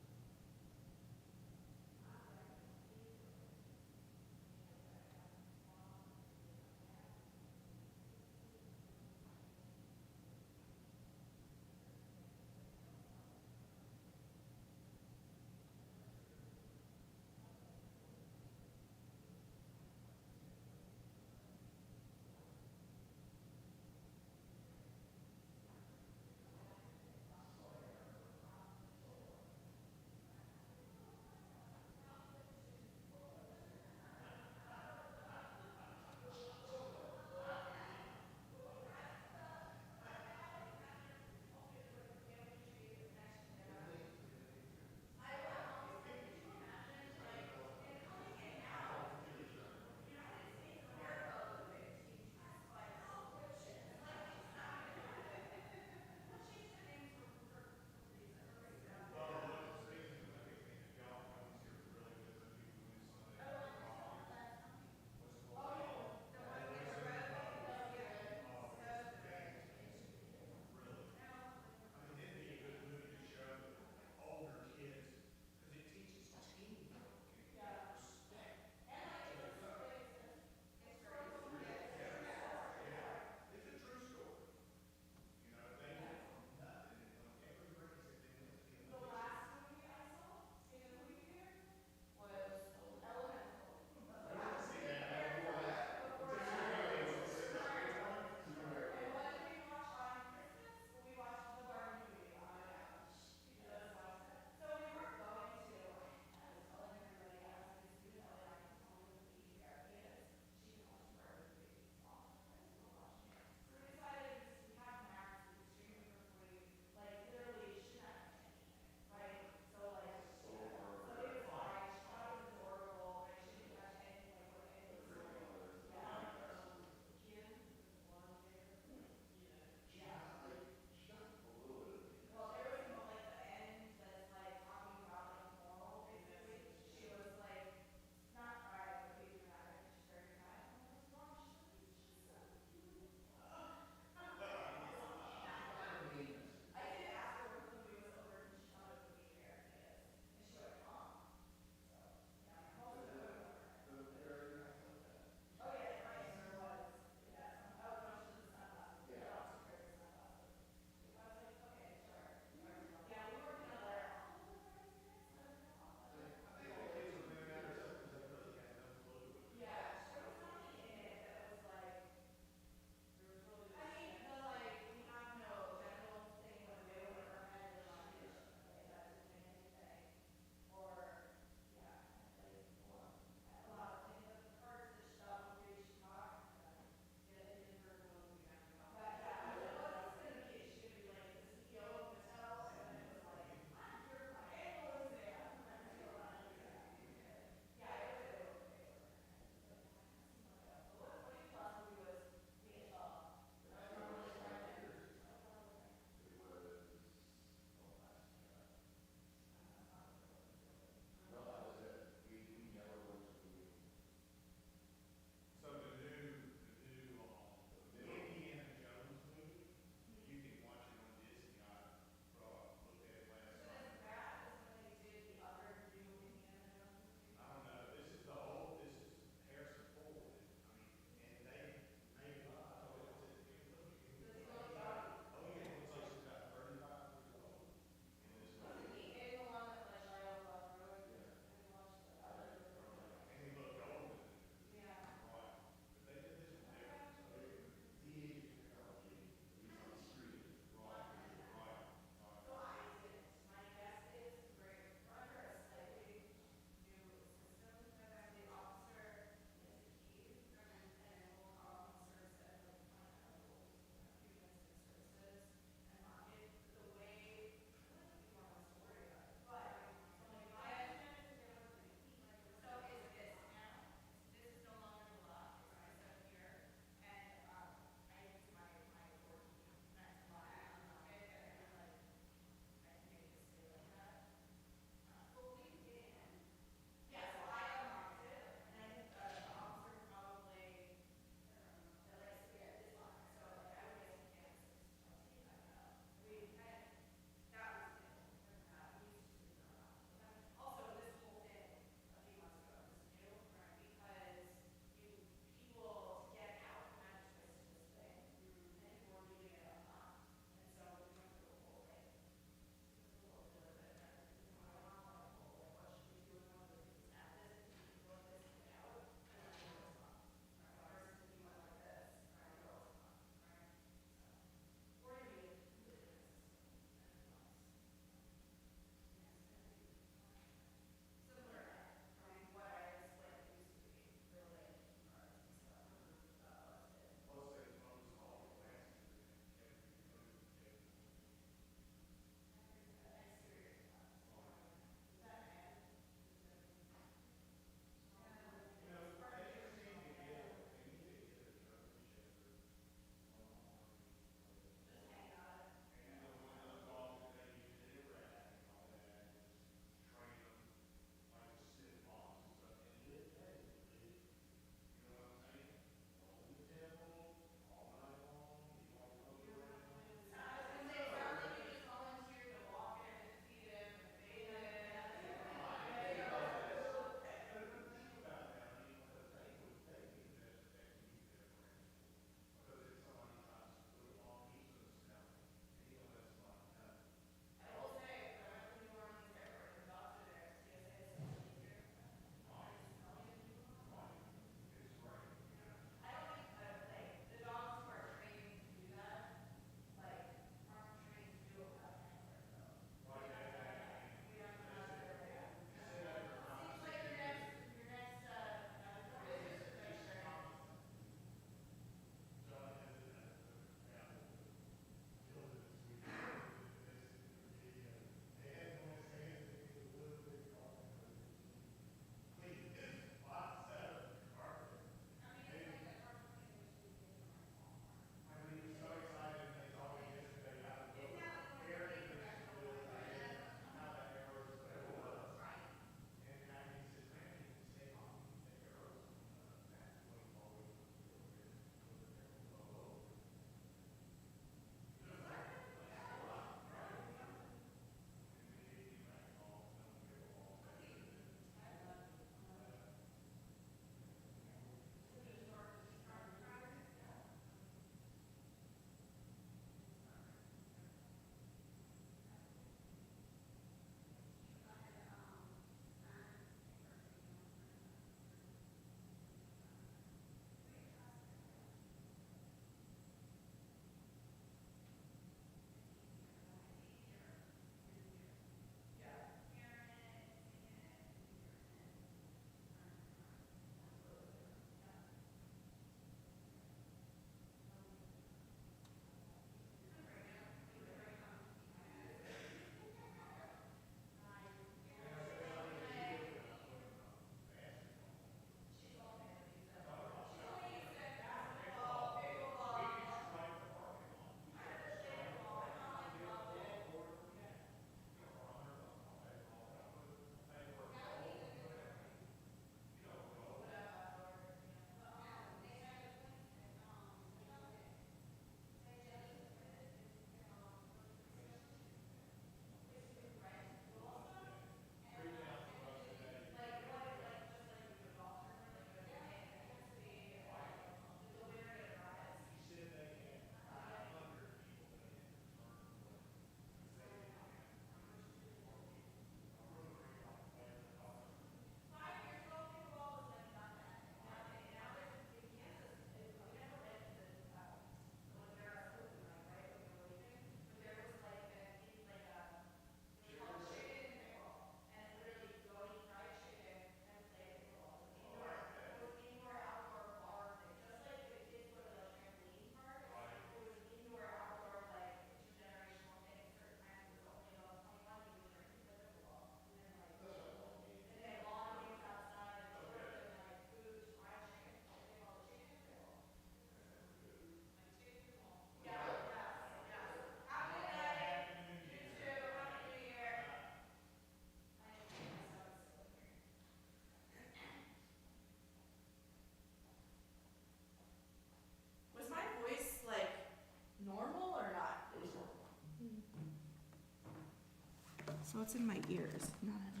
Well, it's in my ears, not in